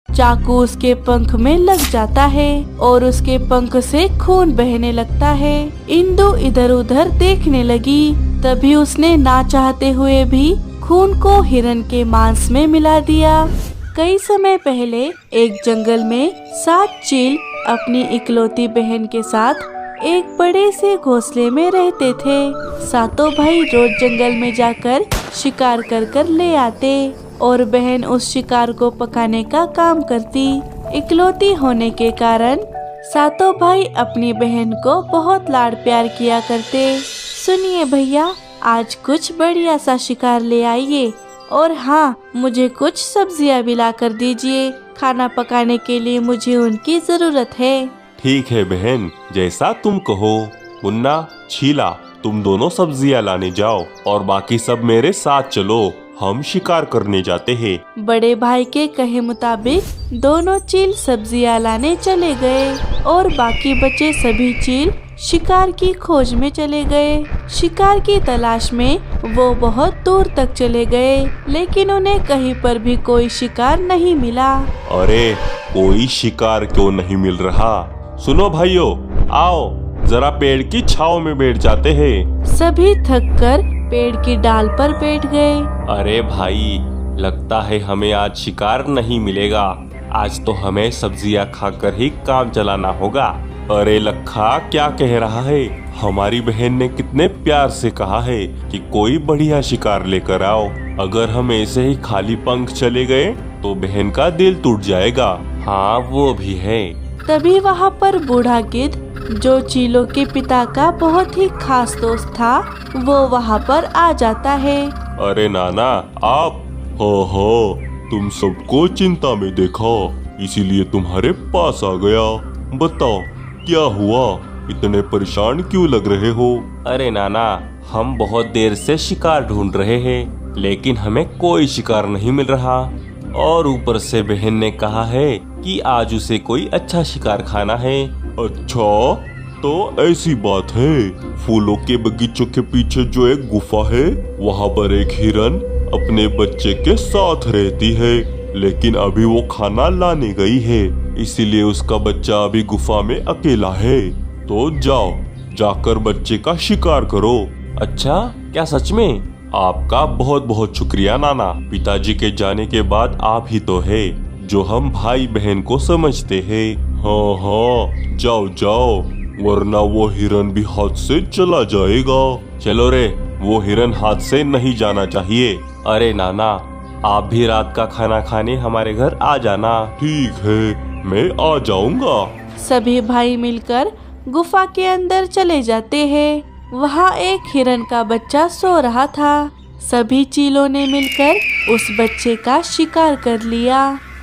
चाकू उसके पंख में लग जाता है और उसके पंख से खून बहने लगता है। इंदु इधर उधर देखने लगी, तभी उसने ना चाहते हुए भी खून को हिरन के मांस में मिला दिया। कई समय पहले एक जंगल में 7 चील अपनी इकलौती बहन के साथ एक बड़े से घोंसले में रहते थे। सातों भाई रोज जंगल में जाकर शिकार कर कर ले आते और बहन उस शिकार को पकाने का काम करती। इकलौती होने के कारण सातों भाई अपनी बहन को बहुत लाड प्यार किया करते। सुनिए भैया, आज कुछ बढ़िया सा शिकार ले आइए और हाँ, मुझे कुछ सब्जियां भी ला कर दीजिए। खाना पकाने के लिए मुझे उनकी जरूरत है। ठीक है बहन, जैसा तुम कहो। मुन्ना, शीला, तुम दोनों सब्जियां लाने जाओ और बाकी सब मेरे साथ चलो, हम शिकार करने जाते हैं। बड़े भाई के कहे मुताबिक दोनों चील सब्जियां लाने चले गए और बाकी बचे सभी चील शिकार की खोज में चले गए। शिकार की तलाश में वो बहुत दूर तक चले गए, लेकिन उन्हें कहीं पर भी कोई शिकार नहीं मिला। अरे, कोई शिकार क्यों नहीं मिल रहा? सुनो भाइयों, आओ जरा पेड़ की छांव में बैठ जाते हैं। सभी थककर पेड़ की डाल पर बैठ गए। अरे भाई, लगता है हमें आज शिकार नहीं मिलेगा। आज तो हमें सब्जियां खाकर ही काम चलाना होगा। अरे लखा, क्या कह रहा है? हमारी बहन ने कितने प्यार से कहा है कि कोई बढ़िया शिकार लेकर आओ। अगर हम ऐसे ही खाली पंख चले गए तो बहन का दिल टूट जाएगा। हाँ, वो भी है। तभी वहाँ पर बूढ़ा गिद्ध, जो चीलों के पिता का बहुत ही खास दोस्त था, वो वहाँ पर आ जाता है। अरे नाना, आप हो, तुम सबको चिंता में देखा, इसीलिए तुम्हारे पास आ गया। बताओ क्या हुआ? इतने परेशान क्यों लग रहे हो? अरे नाना, हम बहुत देर से शिकार ढूंढ रहे हैं, लेकिन हमें कोई शिकार नहीं मिल रहा। और ऊपर से बहन ने कहा है कि आज उसे कोई अच्छा शिकार खाना है। अच्छा, तो ऐसी बात है। फूलों के बगीचों के पीछे जो एक गुफा है, वहाँ पर एक हिरन अपने बच्चे के साथ रहती है, लेकिन अभी वो खाना लाने गई है, इसीलिए उसका बच्चा अभी गुफा में अकेला है। तो जाओ, जाकर बच्चे का शिकार करो। अच्छा, क्या सच में? आपका बहुत बहुत शुक्रिया नाना। पिताजी के जाने के बाद आप ही तो है जो हम भाई बहन को समझते हैं। हाँ, जाओ जाओ, वरना वो हिरन भी हाथ से चला जाएगा। चलो रे, वो हिरन हाथ से नहीं जाना चाहिए। अरे नाना, आप भी रात का खाना खाने हमारे घर आ जाना। ठीक है, मैं आ जाऊंगा। सभी भाई मिलकर गुफा के अंदर चले जाते हैं। वहाँ एक हिरन का बच्चा सो रहा था। सभी चीलों ने मिलकर उस बच्चे का शिकार कर लिया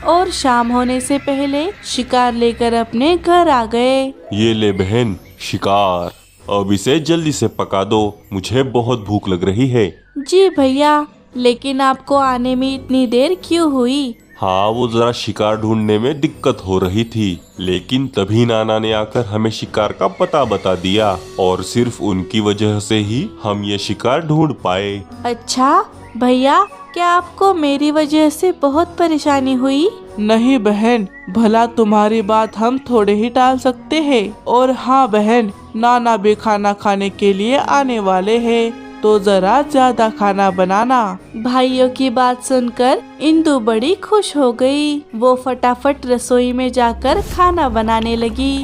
और शाम होने से पहले शिकार लेकर अपने घर आ गए। ये ले बहन, शिकार। अब इसे जल्दी से पका दो, मुझे बहुत भूख लग रही है। जी भैया, लेकिन आपको आने में इतनी देर क्यों हुई? हाँ, वो जरा शिकार ढूंढने में दिक्कत हो रही थी, लेकिन तभी नाना ने आकर हमें शिकार का पता बता दिया और सिर्फ उनकी वजह से ही हम ये शिकार ढूंढ पाए। अच्छा भैया, क्या आपको मेरी वजह से बहुत परेशानी हुई? नहीं बहन, भला तुम्हारी बात हम थोड़े ही टाल सकते हैं। और हाँ बहन, नाना भी खाना खाने के लिए आने वाले हैं, तो जरा ज्यादा खाना बनाना। भाइयों की बात सुनकर इंदु बड़ी खुश हो गई। वो फटाफट रसोई में जाकर खाना बनाने लगी।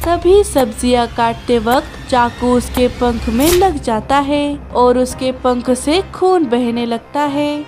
तभी सब्जियां काटते वक्त चाकू उसके पंख में लग जाता है और उसके पंख से खून बहने लगता है।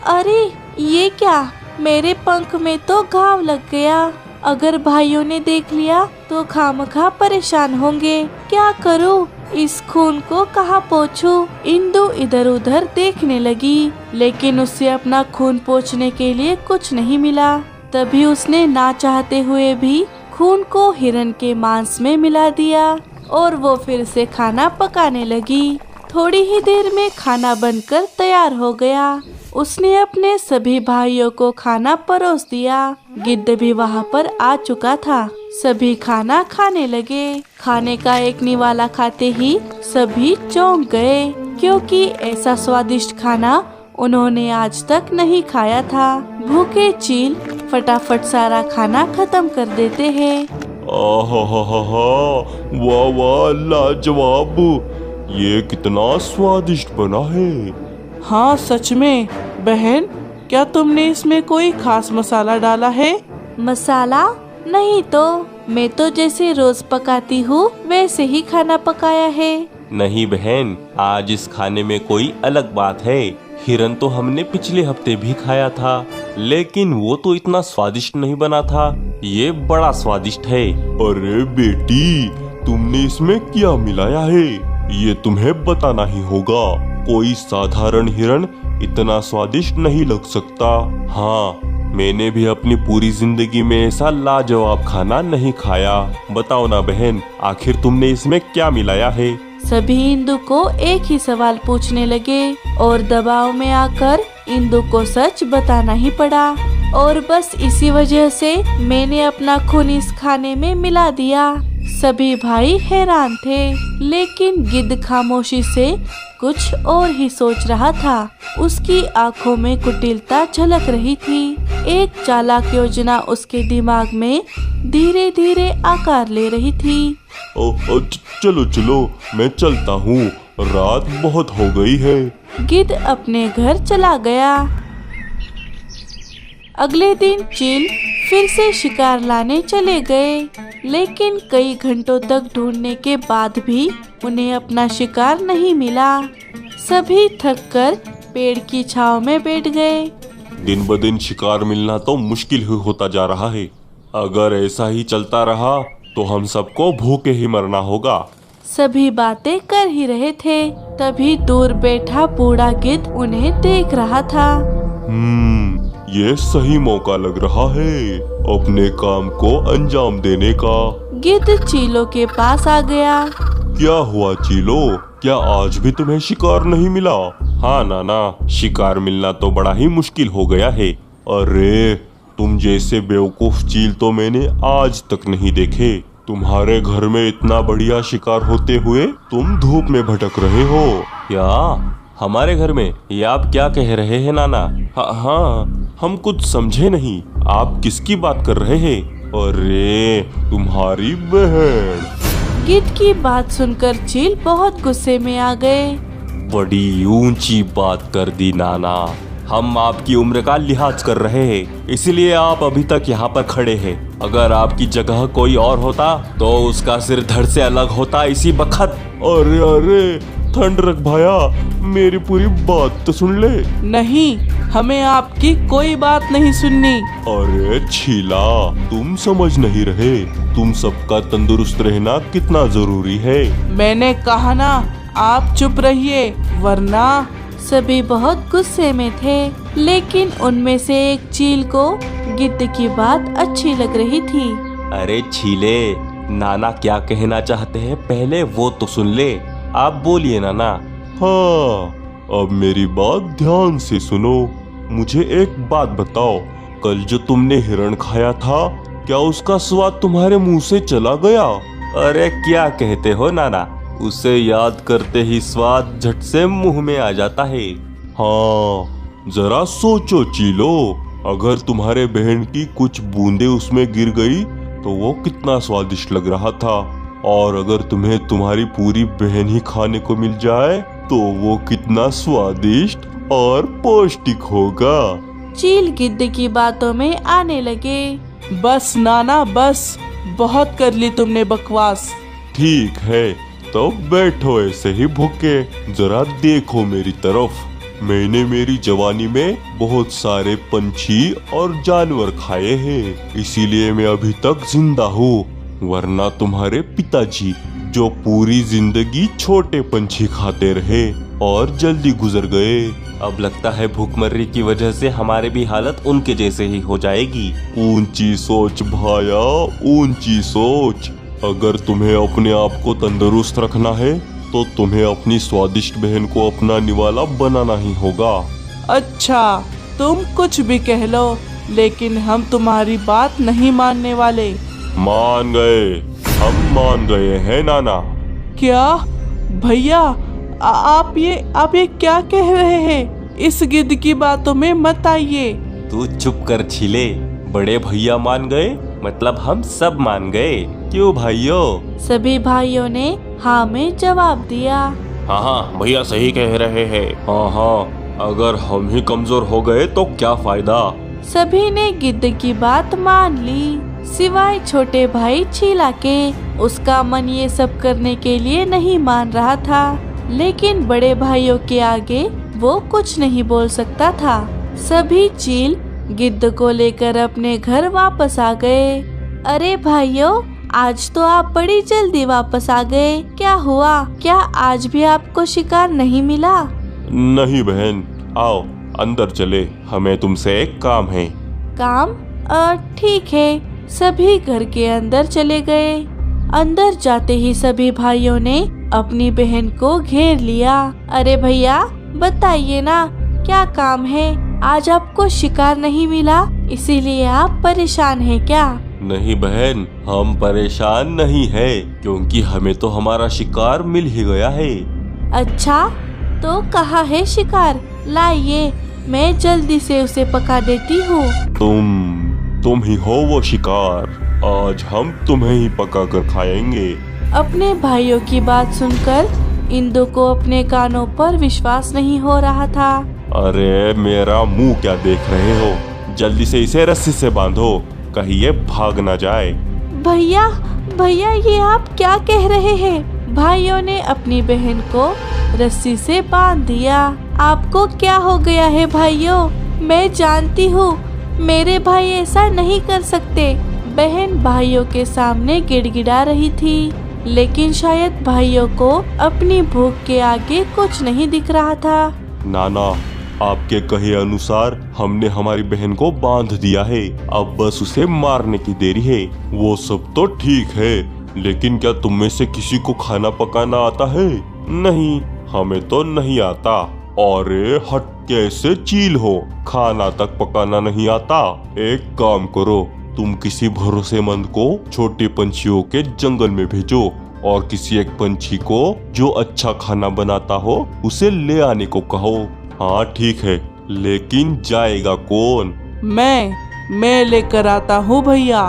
अरे ये क्या? मेरे पंख में तो घाव लग गया। अगर भाइयों ने देख लिया तो खामखा परेशान होंगे। क्या करूं? इस खून को कहाँ पोंछूं? इंदु इधर उधर देखने लगी, लेकिन उससे अपना खून पोंछने के लिए कुछ नहीं मिला। तभी उसने ना चाहते हुए भी खून को हिरन के मांस में मिला दिया और वो फिर से खाना पकाने लगी। थोड़ी ही देर में खाना बनकर तैयार हो गया। उसने अपने सभी भाइयों को खाना परोस दिया। गिद्ध भी वहाँ पर आ चुका था। सभी खाना खाने लगे। खाने का एक निवाला खाते ही सभी चौंक गए, क्योंकि ऐसा स्वादिष्ट खाना उन्होंने आज तक नहीं खाया था। भूखे चील फटाफट सारा खाना खत्म कर देते हैं। आहा, वाह वाह, लाजवाब, ये कितना स्वादिष्ट बना है। हाँ सच में। बहन, क्या तुमने इसमें कोई खास मसाला डाला है? मसाला नहीं तो, मैं तो जैसे रोज पकाती हूँ वैसे ही खाना पकाया है। नहीं बहन, आज इस खाने में कोई अलग बात है। हिरन तो हमने पिछले हफ्ते भी खाया था, लेकिन वो तो इतना स्वादिष्ट नहीं बना था। ये बड़ा स्वादिष्ट है। अरे बेटी, तुमने इसमें क्या मिलाया है, ये तुम्हें बताना ही होगा। कोई साधारण हिरन इतना स्वादिष्ट नहीं लग सकता। हाँ, मैंने भी अपनी पूरी जिंदगी में ऐसा लाजवाब खाना नहीं खाया। बताओ ना बहन, आखिर तुमने इसमें क्या मिलाया है? सभी इंदु को एक ही सवाल पूछने लगे और दबाव में आकर इंदु को सच बताना ही पड़ा। और बस इसी वजह से मैंने अपना खून इस खाने में मिला दिया। सभी भाई हैरान थे, लेकिन गिद्ध खामोशी से कुछ और ही सोच रहा था। उसकी आंखों में कुटिलता झलक रही थी। एक चालाक योजना उसके दिमाग में धीरे धीरे आकार ले रही थी। चलो चलो, मैं चलता हूँ, रात बहुत हो गई है। गिद्ध अपने घर चला गया। अगले दिन चील फिर से शिकार लाने चले गए, लेकिन कई घंटों तक ढूंढने के बाद भी उन्हें अपना शिकार नहीं मिला। सभी थककर पेड़ की छांव में बैठ गए। दिन ब दिन शिकार मिलना तो मुश्किल ही होता जा रहा है। अगर ऐसा ही चलता रहा तो हम सबको भूखे ही मरना होगा। सभी बातें कर ही रहे थे, तभी दूर बैठा बूढ़ा गिद्ध उन्हें देख रहा था। ये सही मौका लग रहा है अपने काम को अंजाम देने का। गिद्ध चीलों के पास आ गया। क्या हुआ चीलो, क्या आज भी तुम्हें शिकार नहीं मिला? हाँ नाना, शिकार मिलना तो बड़ा ही मुश्किल हो गया है। अरे, तुम जैसे बेवकूफ चील तो मैंने आज तक नहीं देखे। तुम्हारे घर में इतना बढ़िया शिकार होते हुए तुम धूप में भटक रहे हो। क्या हमारे घर में? ये आप क्या कह रहे हैं नाना? हाँ, हम कुछ समझे नहीं। आप किसकी बात कर रहे हैं? अरे, तुम्हारी बहन। गिद्ध की बात सुनकर चील बहुत गुस्से में आ गए। बड़ी ऊंची बात कर दी नाना। हम आपकी उम्र का लिहाज कर रहे हैं, इसलिए आप अभी तक यहाँ पर खड़े हैं। अगर आपकी जगह कोई और होता तो उसका सिर धड़ से अलग होता इसी वक्त। अरे अरे, ठंड रख भाया, मेरी पूरी बात तो सुन ले। नहीं, हमें आपकी कोई बात नहीं सुननी। अरे छीला, तुम समझ नहीं रहे, तुम सबका तंदुरुस्त रहना कितना जरूरी है। मैंने कहा ना, आप चुप रहिए, वरना। सभी बहुत गुस्से में थे, लेकिन उनमें से एक चील को गिद्ध की बात अच्छी लग रही थी। अरे छीले, नाना क्या कहना चाहते हैं पहले वो तो सुन ले। आप बोलिए नाना। हाँ, अब मेरी बात ध्यान से सुनो। मुझे एक बात बताओ, कल जो तुमने हिरण खाया था, क्या उसका स्वाद तुम्हारे मुंह से चला गया? अरे क्या कहते हो नाना, उसे याद करते ही स्वाद झट से मुंह में आ जाता है। हाँ, जरा सोचो चीलो, अगर तुम्हारे बहन की कुछ बूंदे उसमें गिर गई तो वो कितना स्वादिष्ट लग रहा था, और अगर तुम्हें तुम्हारी पूरी बहन ही खाने को मिल जाए तो वो कितना स्वादिष्ट और पौष्टिक होगा। चील गिद्ध की बातों में आने लगे। बस नाना, बस, बहुत कर ली तुमने बकवास। ठीक है, तो बैठो ऐसे ही भूखे, जरा देखो मेरी तरफ। मैंने मेरी जवानी में बहुत सारे पंछी और जानवर खाए हैं, इसीलिए मैं अभी तक जिंदा हूँ। वरना तुम्हारे पिताजी, जो पूरी जिंदगी छोटे पंछी खाते रहे और जल्दी गुजर गए, अब लगता है भूखमरी की वजह से हमारे भी हालत उनके जैसे ही हो जाएगी। ऊंची सोच भाया, ऊंची सोच। अगर तुम्हें अपने आप को तंदुरुस्त रखना है तो तुम्हें अपनी स्वादिष्ट बहन को अपना निवाला बनाना ही होगा। अच्छा, तुम कुछ भी कह लो, लेकिन हम तुम्हारी बात नहीं मानने वाले। मान गए, हम मान गए हैं नाना। क्या भैया, आप ये क्या कह रहे हैं? इस गिद्ध की बातों में मत आइए। तू चुप कर छीले, बड़े भैया मान गए, मतलब हम सब मान गए, क्यों भाइयों? सभी भाइयों ने हाँ में जवाब दिया। हाँ हाँ भैया सही कह रहे हैं। हाँ हाँ, अगर हम ही कमजोर हो गए तो क्या फायदा। सभी ने गिद्ध की बात मान ली, सिवाय छोटे भाई छीला के। उसका मन ये सब करने के लिए नहीं मान रहा था, लेकिन बड़े भाइयों के आगे वो कुछ नहीं बोल सकता था। सभी चील गिद्ध को लेकर अपने घर वापस आ गए। अरे भाइयों, आज तो आप बड़ी जल्दी वापस आ गए, क्या हुआ? क्या आज भी आपको शिकार नहीं मिला? नहीं बहन, आओ अंदर चले, हमें तुमसे एक काम है। काम? ठीक है। सभी घर के अंदर चले गए। अंदर जाते ही सभी भाइयों ने अपनी बहन को घेर लिया। अरे भैया बताइए ना, क्या काम है? आज आपको शिकार नहीं मिला, इसीलिए आप परेशान हैं क्या? नहीं बहन, हम परेशान नहीं है, क्योंकि हमें तो हमारा शिकार मिल ही गया है। अच्छा, तो कहाँ है शिकार? लाइए, मैं जल्दी से उसे पका देती हूँ। तुम ही हो वो शिकार, आज हम तुम्हें ही पका कर खाएंगे। अपने भाइयों की बात सुनकर इंदु को अपने कानों पर विश्वास नहीं हो रहा था। अरे मेरा मुंह क्या देख रहे हो? जल्दी से इसे रस्सी से बांधो, कहीं ये भाग ना जाए। भैया भैया, ये आप क्या कह रहे हैं? भाइयों ने अपनी बहन को रस्सी से बांध दिया। आपको क्या हो गया है भाइयों? मैं जानती हूँ मेरे भाई ऐसा नहीं कर सकते। बहन भाइयों के सामने गिड़गिड़ा रही थी, लेकिन शायद भाइयों को अपनी भूख के आगे कुछ नहीं दिख रहा था। नाना, आपके कहे अनुसार हमने हमारी बहन को बांध दिया है, अब बस उसे मारने की देरी है। वो सब तो ठीक है, लेकिन क्या तुम में से किसी को खाना पकाना आता है? नहीं, हमें तो नहीं आता। अरे हट, कैसे चील हो, खाना तक पकाना नहीं आता? एक काम करो, तुम किसी भरोसेमंद को छोटे पंछियों के जंगल में भेजो और किसी एक पंछी को जो अच्छा खाना बनाता हो उसे ले आने को कहो। हाँ ठीक है, लेकिन जाएगा कौन? मैं लेकर आता हूँ भैया।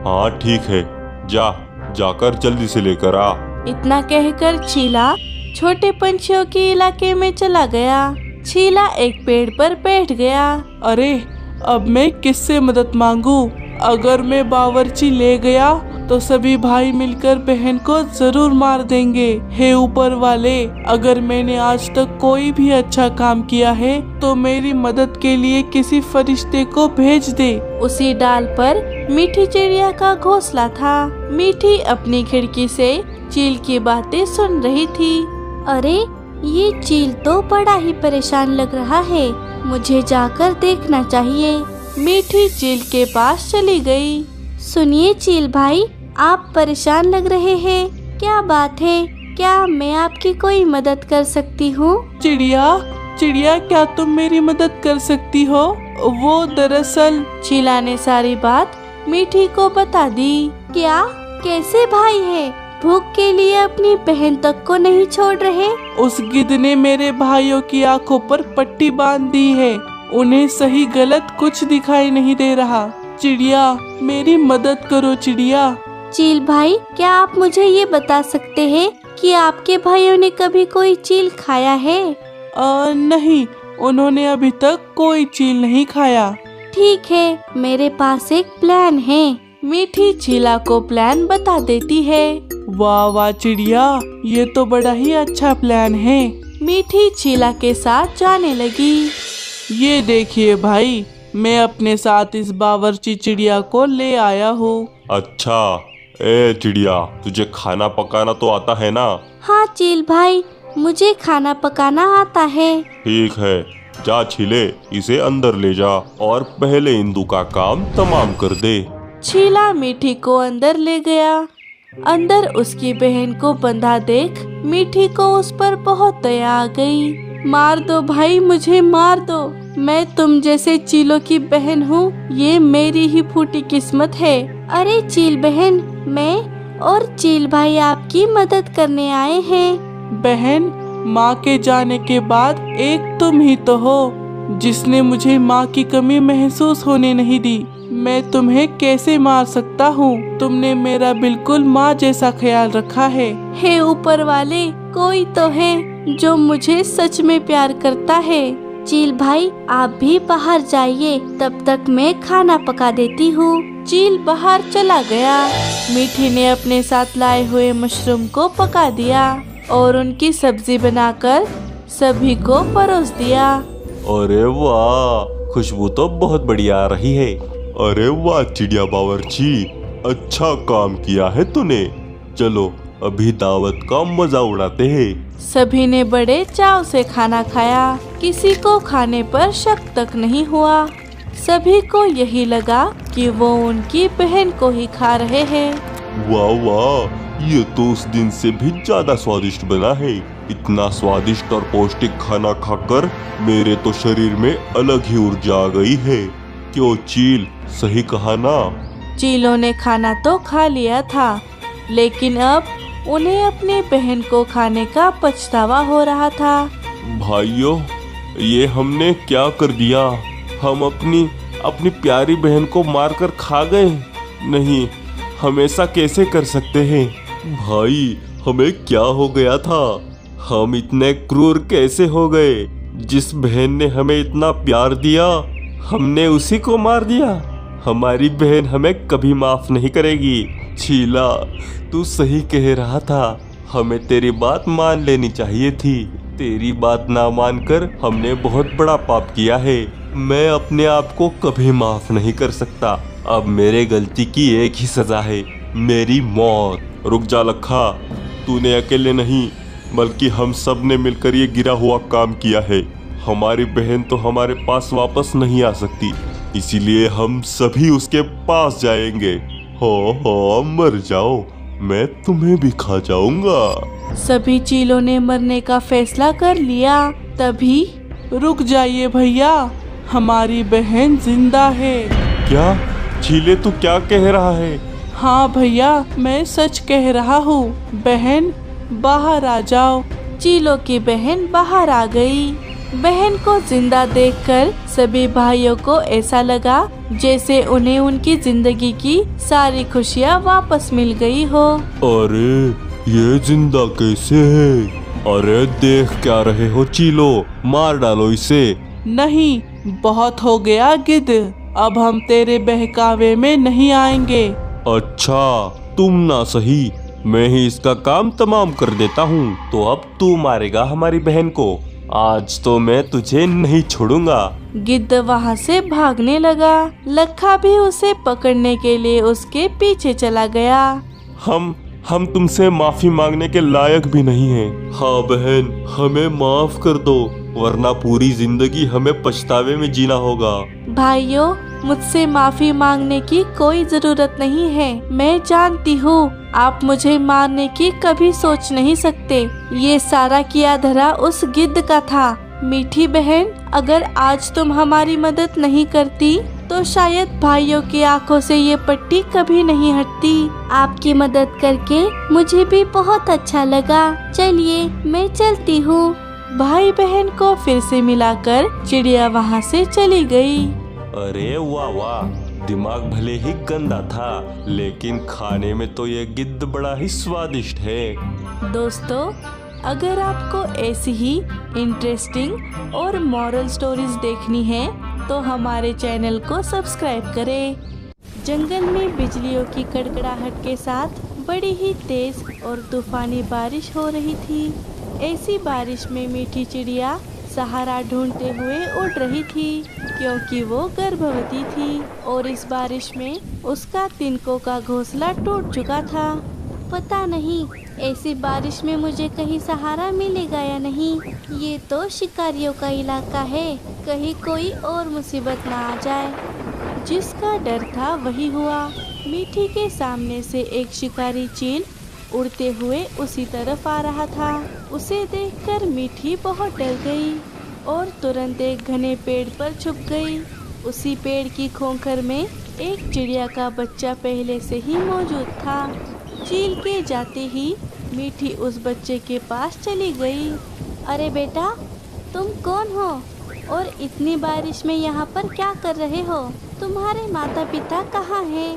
हाँ ठीक है, जाकर जल्दी से लेकर आ। इतना कहकर छीला छोटे पंछियों के इलाके में चला गया। छीला एक पेड़ पर बैठ गया। अरे अब मैं किससे मदद मांगू? अगर मैं बावर्ची ले गया तो सभी भाई मिलकर बहन को जरूर मार देंगे। हे ऊपर वाले, अगर मैंने आज तक कोई भी अच्छा काम किया है तो मेरी मदद के लिए किसी फरिश्ते को भेज दे। उसी डाल पर मीठी चिड़िया का घोंसला था। मीठी अपनी खिड़की से चील की बातें सुन रही थी। अरे ये चील तो बड़ा ही परेशान लग रहा है, मुझे जाकर देखना चाहिए। मीठी चील के पास चली गई। सुनिए चील भाई, आप परेशान लग रहे हैं, क्या बात है? क्या मैं आपकी कोई मदद कर सकती हूँ? चिड़िया क्या तुम मेरी मदद कर सकती हो? वो दरअसल। चीला ने सारी बात मीठी को बता दी। क्या? कैसे भाई है? भूख के लिए अपनी बहन तक को नहीं छोड़ रहे? उस गिद्ध ने मेरे भाइयों की आंखों पर पट्टी बांध दी है, उन्हें सही गलत कुछ दिखाई नहीं दे रहा। चिड़िया मेरी मदद करो चिड़िया। चील भाई, क्या आप मुझे ये बता सकते हैं कि आपके भाइयों ने कभी कोई चील खाया है? नहीं, उन्होंने अभी तक कोई चील नहीं खाया। ठीक है, मेरे पास एक प्लान है। मीठी चीला को प्लान बता देती है। वाह वाह चिड़िया, ये तो बड़ा ही अच्छा प्लान है। मीठी चीला के साथ जाने लगी। ये देखिए भाई, मैं अपने साथ इस बावर्ची चिड़िया को ले आया हूँ। अच्छा, ए चिड़िया, तुझे खाना पकाना तो आता है ना? हाँ चील भाई, मुझे खाना पकाना आता है। ठीक है, जा छीले, इसे अंदर ले जा और पहले इंदु का काम तमाम कर दे। छीला मीठी को अंदर ले गया। अंदर उसकी बहन को बंधा देख मीठी को उस पर बहुत दया आ गई। मार दो भाई, मुझे मार दो, मैं तुम जैसे चीलों की बहन हूँ, ये मेरी ही फूटी किस्मत है। अरे चील बहन, मैं और चील भाई आपकी मदद करने आए हैं। बहन, माँ के जाने के बाद एक तुम ही तो हो जिसने मुझे माँ की कमी महसूस होने नहीं दी। मैं तुम्हें कैसे मार सकता हूँ? तुमने मेरा बिल्कुल माँ जैसा ख्याल रखा है। हे ऊपर वाले, कोई तो है जो मुझे सच में प्यार करता है। चील भाई, आप भी बाहर जाइए, तब तक मैं खाना पका देती हूँ। चील बाहर चला गया। मीठी ने अपने साथ लाए हुए मशरूम को पका दिया और उनकी सब्जी बनाकर सभी को परोस दिया। अरे वाह, खुशबू तो बहुत बढ़िया आ रही है। अरे वाह चिड़िया बावर्ची, अच्छा काम किया है तूने। चलो अभी दावत का मजा उड़ाते हैं। सभी ने बड़े चाव से खाना खाया। किसी को खाने पर शक तक नहीं हुआ। सभी को यही लगा कि वो उनकी बहन को ही खा रहे हैं। वाह वाह, ये तो उस दिन से भी ज्यादा स्वादिष्ट बना है। इतना स्वादिष्ट और पौष्टिक खाना खाकर मेरे तो शरीर में अलग ही ऊर्जा आ गई है। क्यों चील, सही कहा ना? चीलों ने खाना तो खा लिया था, लेकिन अब उन्हें अपनी बहन को खाने का पछतावा हो रहा था। भाइयों, ये हमने क्या कर दिया? हम अपनी प्यारी बहन को मारकर खा गए। नहीं, हम ऐसा कैसे कर सकते हैं? भाई, हमें क्या हो गया था? हम इतने क्रूर कैसे हो गए? जिस बहन ने हमें इतना प्यार दिया, हमने उसी को मार दिया। हमारी बहन हमें कभी माफ नहीं करेगी। चीला, तू सही कह रहा था। हमें तेरी बात मान लेनी चाहिए थी। तेरी बात ना मानकर हमने बहुत बड़ा पाप किया है। मैं अपने आप को कभी माफ नहीं कर सकता। अब मेरे गलती की एक ही सजा है, मेरी मौत। रुक जा लखा, तूने अकेले नहीं बल्कि हम सब ने मिलकर ये गिरा हुआ काम किया है। हमारी बहन तो हमारे पास वापस नहीं आ सकती, इसीलिए हम सभी उसके पास जाएंगे। हो मर जाओ, मैं तुम्हें भी खा जाऊंगा। सभी चीलों ने मरने का फैसला कर लिया। तभी रुक जाइए भैया, हमारी बहन जिंदा है। क्या? चीले, तू क्या कह रहा है? हाँ भैया, मैं सच कह रहा हूँ। बहन, बाहर आ जाओ। चीलों की बहन बाहर आ गई। बहन को जिंदा देखकर सभी भाइयों को ऐसा लगा जैसे उन्हें उनकी जिंदगी की सारी खुशियाँ वापस मिल गई हो। अरे, ये जिंदा कैसे है? अरे देख क्या रहे हो चीलो, मार डालो इसे। नहीं, बहुत हो गया गिद्ध, अब हम तेरे बहकावे में नहीं आएंगे। अच्छा, तुम ना सही, मैं ही इसका काम तमाम कर देता हूँ। तो अब तू मारेगा हमारी बहन को। आज तो मैं तुझे नहीं छोड़ूंगा। गिद्ध वहाँ से भागने लगा। लखा भी उसे पकड़ने के लिए उसके पीछे चला गया। हम तुमसे माफी मांगने के लायक भी नहीं हैं। हाँ बहन, हमें माफ कर दो, वरना पूरी जिंदगी हमें पछतावे में जीना होगा। भाइयों, मुझसे माफी मांगने की कोई जरूरत नहीं है। मैं जानती हूँ आप मुझे मारने की कभी सोच नहीं सकते। ये सारा किया धरा उस गिद्ध का था। मीठी बहन, अगर आज तुम हमारी मदद नहीं करती तो शायद भाइयों की आंखों से ये पट्टी कभी नहीं हटती। आपकी मदद करके मुझे भी बहुत अच्छा लगा। चलिए, मैं चलती हूँ। भाई बहन को फिर से मिलाकर चिड़िया वहाँ से चली गई। अरे वाह वाह, दिमाग भले ही गंदा था, लेकिन खाने में तो ये गिद्ध बड़ा ही स्वादिष्ट है। दोस्तों, अगर आपको ऐसी ही इंटरेस्टिंग और मॉरल स्टोरीज देखनी है तो हमारे चैनल को सब्सक्राइब करें। जंगल में बिजलियों की कड़कड़ाहट के साथ बड़ी ही तेज और तूफानी बारिश हो रही थी। ऐसी बारिश में मीठी चिड़िया सहारा ढूंढते हुए उड़ रही थी, क्योंकि वो गर्भवती थी और इस बारिश में उसका तिनकों का घोंसला टूट चुका था। पता नहीं ऐसी बारिश में मुझे कहीं सहारा मिलेगा या नहीं। ये तो शिकारियों का इलाका है, कहीं कोई और मुसीबत ना आ जाए। जिसका डर था वही हुआ। मीठी के सामने से एक शिकारी चील उड़ते हुए उसी तरफ आ रहा था। उसे देखकर मीठी बहुत डर गई और तुरंत एक घने पेड़ पर छुप गई। उसी पेड़ की खोखर में एक चिड़िया का बच्चा पहले से ही मौजूद था। चील के जाते ही मीठी उस बच्चे के पास चली गई। अरे बेटा, तुम कौन हो और इतनी बारिश में यहाँ पर क्या कर रहे हो? तुम्हारे माता पिता कहाँ हैं?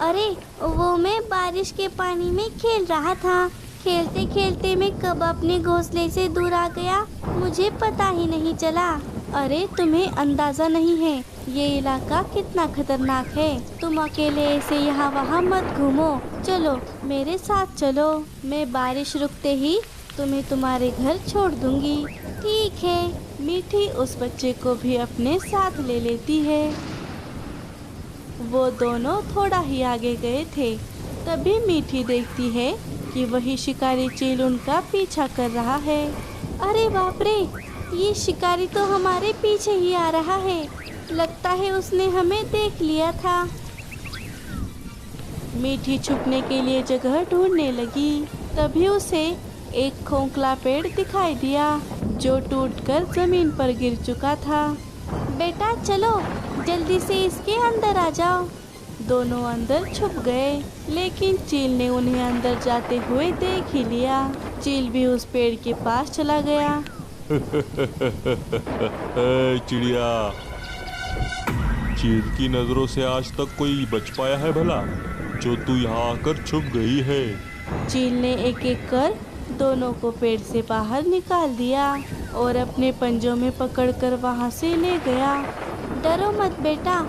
अरे वो मैं बारिश के पानी में खेल रहा था। खेलते खेलते मैं कब अपने घोंसले से दूर आ गया मुझे पता ही नहीं चला। अरे तुम्हें अंदाजा नहीं है ये इलाका कितना खतरनाक है। तुम अकेले ऐसे यहाँ वहाँ मत घूमो। चलो मेरे साथ चलो। मैं बारिश रुकते ही तुम्हें तुम्हारे घर छोड़ दूंगी। ठीक है। मीठी उस बच्चे को भी अपने साथ ले लेती है। वो दोनों थोड़ा ही आगे गए थे, तभी मीठी देखती है कि वही शिकारी चील उनका पीछा कर रहा है। अरे बाप रे, ये शिकारी तो हमारे पीछे ही आ रहा है। लगता है उसने हमें देख लिया था। मीठी छुपने के लिए जगह ढूंढने लगी, तभी उसे एक खोखला पेड़ दिखाई दिया जो टूटकर जमीन पर गिर चुका था। बेटा चलो जल्दी से इसके अंदर आ जाओ। दोनों अंदर छुप गए, लेकिन चील ने उन्हें अंदर जाते हुए देख ही लिया। चील भी उस पेड़ के पास चला गया। चिड़िया, चील की नजरों से आज तक कोई बच पाया है भला, जो तू यहाँ आकर छुप गई है? चील ने एक एक कर दोनों को पेड़ से बाहर निकाल दिया और अपने पंजों में पकड़कर वहाँ से ले गया। डरो मत बेटा,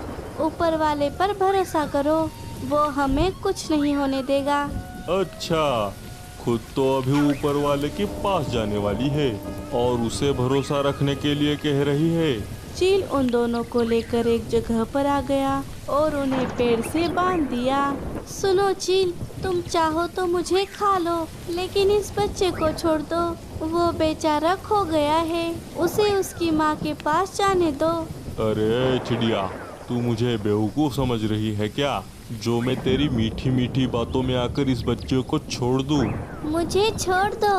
ऊपर वाले पर भरोसा करो, वो हमें कुछ नहीं होने देगा। अच्छा, खुद तो अभी ऊपर वाले के पास जाने वाली है और उसे भरोसा रखने के लिए कह रही है। चील उन दोनों को लेकर एक जगह पर आ गया और उन्हें पेड़ से बांध दिया। सुनो चील, तुम चाहो तो मुझे खा लो, लेकिन इस बच्चे को छोड़ दो। वो बेचारा खो गया है, उसे उसकी माँ के पास जाने दो। अरे चिड़िया, तू मुझे बेवकूफ समझ रही है क्या, जो मैं तेरी मीठी मीठी बातों में आकर इस बच्चे को छोड़ दूं? मुझे छोड़ दो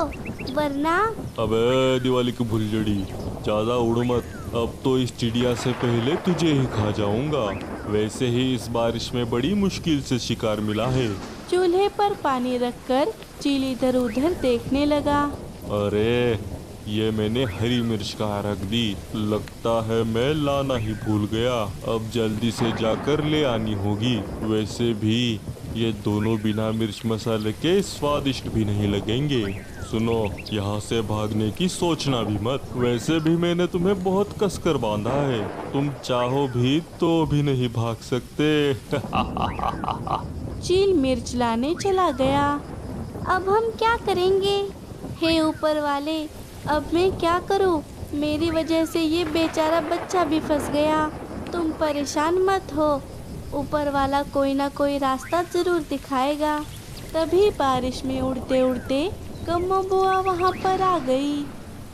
वरना। अबे दिवाली की भुलझड़ी, ज्यादा उड़ मत। अब तो इस चिड़िया से पहले तुझे ही खा जाऊंगा। वैसे ही इस बारिश में बड़ी मुश्किल से शिकार मिला है। चूल्हे पर पानी रखकर चील इधर उधर देखने लगा। अरे ये मैंने हरी मिर्च कहाँ रख दी, लगता है मैं लाना ही भूल गया। अब जल्दी से जाकर ले आनी होगी। वैसे भी ये दोनों बिना मिर्च मसाले के स्वादिष्ट भी नहीं लगेंगे। सुनो, यहाँ से भागने की सोचना भी मत। वैसे भी मैंने तुम्हें बहुत कसकर बांधा है, तुम चाहो भी तो भी नहीं भाग सकते। चील मिर्च लाने चला गया। अब हम क्या करेंगे? हे ऊपर वाले, अब मैं क्या करूं? मेरी वजह से ये बेचारा बच्चा भी फंस गया। तुम परेशान मत हो, ऊपर वाला कोई ना कोई रास्ता जरूर दिखाएगा। तभी बारिश में उड़ते उड़ते कम्मो बुआ वहाँ पर आ गई।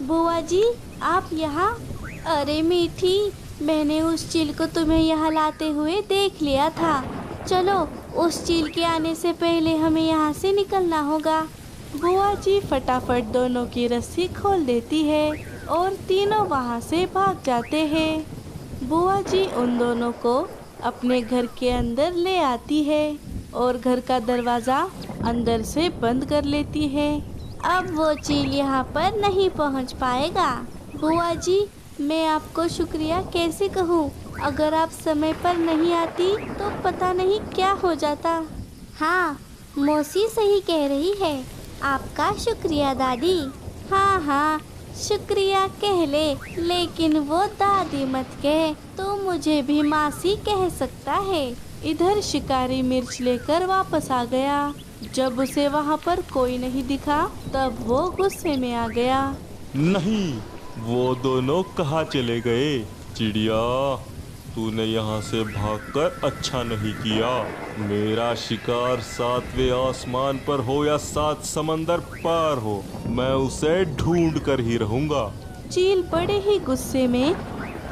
बुआ जी, आप यहाँ? अरे मीठी, मैंने उस चील को तुम्हें यहाँ लाते हुए देख लिया था। चलो, उस चील के आने से पहले हमें यहाँ से निकलना होगा। बुआ जी फटाफट दोनों की रस्सी खोल देती है और तीनों वहाँ से भाग जाते हैं। बुआ जी उन दोनों को अपने घर के अंदर ले आती है और घर का दरवाज़ा अंदर से बंद कर लेती है। अब वो चील यहाँ पर नहीं पहुँच पाएगा। बुआ जी, मैं आपको शुक्रिया कैसे कहूँ? अगर आप समय पर नहीं आती तो पता नहीं क्या हो जाता। हाँ, मौसी सही कह रही है। आपका शुक्रिया दादी। हाँ हाँ, शुक्रिया कह ले, लेकिन वो दादी मत कह, तो मुझे भी मासी कह सकता है। इधर शिकारी मिर्च लेकर वापस आ गया। जब उसे वहाँ पर कोई नहीं दिखा, तब वो गुस्से में आ गया। नहीं, वो दोनों कहाँ चले गए? चिड़िया, तूने यहाँ से भागकर अच्छा नहीं किया। मेरा शिकार 7वें आसमान पर हो या 7 समंदर पार हो, मैं उसे ढूंढ कर ही रहूंगा। चील बड़े ही गुस्से में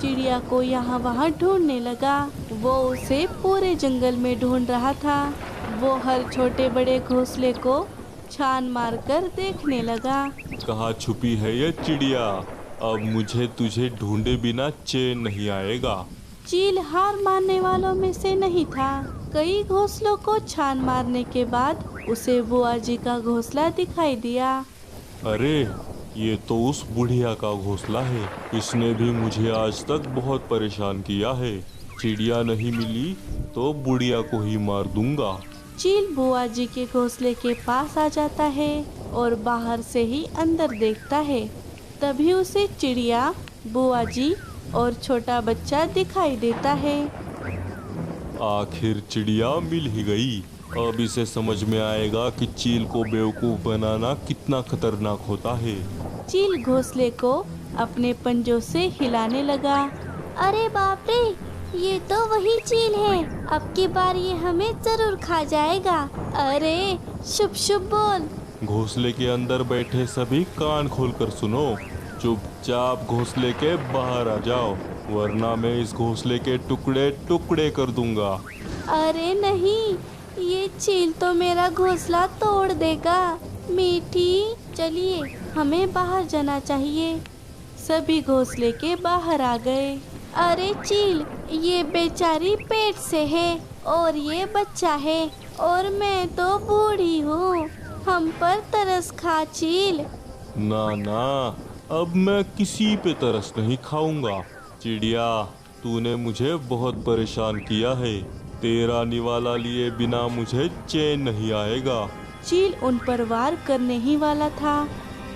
चिड़िया को यहाँ वहाँ ढूंढने लगा। वो उसे पूरे जंगल में ढूंढ रहा था। वो हर छोटे बड़े घोंसले को छान मारकर देखने लगा। कहाँ छुपी है ये चिड़िया? अब मुझे तुझे ढूंढे बिना चैन नहीं आएगा। चील हार मानने वालों में से नहीं था। कई घोंसलों को छान मारने के बाद उसे बुआ जी का घोंसला दिखाई दिया। अरे, ये तो उस बुढ़िया का घोंसला है। इसने भी मुझे आज तक बहुत परेशान किया है। चिड़िया नहीं मिली तो बुढ़िया को ही मार दूंगा। चील बुआ जी के घोंसले के पास आ जाता है और बाहर से ही अंदर देखता है। तभी उसे चिड़िया, बुआ जी और छोटा बच्चा दिखाई देता है। आखिर चिड़िया मिल ही गई। अब इसे समझ में आएगा कि चील को बेवकूफ बनाना कितना खतरनाक होता है। चील घोंसले को अपने पंजों से हिलाने लगा। अरे बाप रे, ये तो वही चील है। अब की बार ये हमें जरूर खा जाएगा। अरे शुभ शुभ बोल। घोंसले के अंदर बैठे सभी कान खोलकर सुनो। चुपचाप घोंसले के बाहर आ जाओ, वरना मैं इस घोंसले के टुकड़े टुकड़े कर दूंगा। अरे नहीं, ये चील तो मेरा घोंसला तोड़ देगा। मीठी, चलिए हमें बाहर जाना चाहिए। सभी घोंसले के बाहर आ गए। अरे चील, ये बेचारी पेट से है और ये बच्चा है और मैं तो बूढ़ी हूँ। हम पर तरस खा चील। ना ना, अब मैं किसी पे तरस नहीं खाऊंगा। चिड़िया, तूने मुझे बहुत परेशान किया है। तेरा निवाला लिए बिना मुझे चैन नहीं आएगा। चील उन पर वार करने ही वाला था,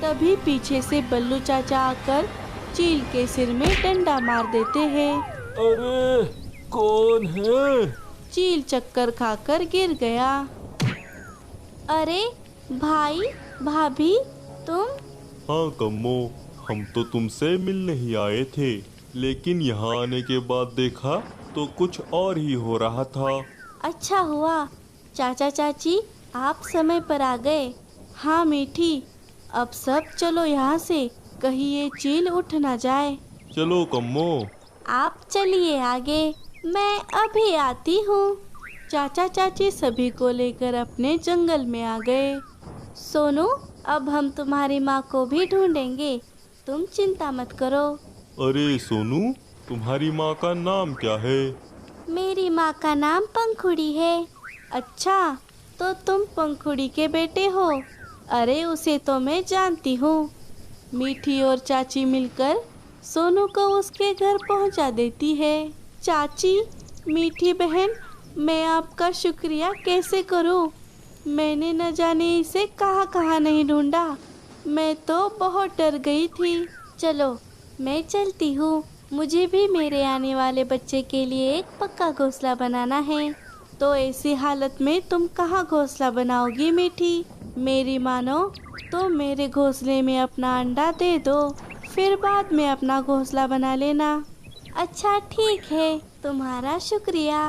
तभी पीछे से बल्लू चाचा आकर चील के सिर में डंडा मार देते हैं। अरे कौन है? चील चक्कर खाकर गिर गया। अरे भाई भाभी, तुम? हाँ कम्मो, हम तो तुमसे मिलने ही आए थे, लेकिन यहाँ आने के बाद देखा तो कुछ और ही हो रहा था। अच्छा हुआ चाचा चाची आप समय पर आ गए। हाँ मीठी, अब सब चलो यहाँ से, कहीं ये चील उठ ना जाए। चलो कम्मो। आप चलिए आगे, मैं अभी आती हूँ। चाचा चाची सभी को लेकर अपने जंगल में आ गए। सोनू, अब हम तुम्हारी माँ को भी ढूंढेंगे, तुम चिंता मत करो। अरे सोनू, तुम्हारी माँ का नाम क्या है? मेरी माँ का नाम पंखुड़ी है। अच्छा, तो तुम पंखुड़ी के बेटे हो? अरे उसे तो मैं जानती हूँ। मीठी और चाची मिलकर सोनू को उसके घर पहुँचा देती है। चाची, मीठी बहन, मैं आपका शुक्रिया कैसे करूँ? मैंने न जाने इसे कहाँ कहाँ नहीं ढूंढा। मैं तो बहुत डर गई थी। चलो मैं चलती हूँ, मुझे भी मेरे आने वाले बच्चे के लिए एक पक्का घोंसला बनाना है। तो ऐसी हालत में तुम कहाँ घोंसला बनाओगी मीठी? मेरी मानो तो मेरे घोंसले में अपना अंडा दे दो, फिर बाद में अपना घोंसला बना लेना। अच्छा ठीक है, तुम्हारा शुक्रिया।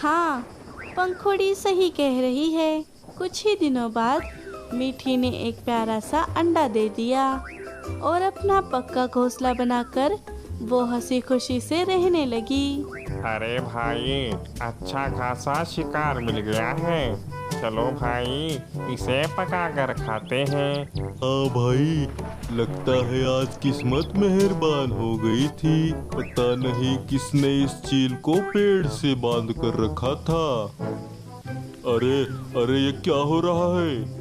हाँ, पंखुड़ी सही कह रही है। कुछ ही दिनों बाद मीठी ने एक प्यारा सा अंडा दे दिया और अपना पक्का घोंसला बनाकर वो हंसी खुशी से रहने लगी। अरे भाई, अच्छा खासा शिकार मिल गया है। चलो भाई, इसे पका कर खाते हैं। हाँ भाई, लगता है आज किस्मत मेहरबान हो गई थी। पता नहीं किसने इस चील को पेड़ से बांध कर रखा था। अरे अरे, ये क्या हो रहा है?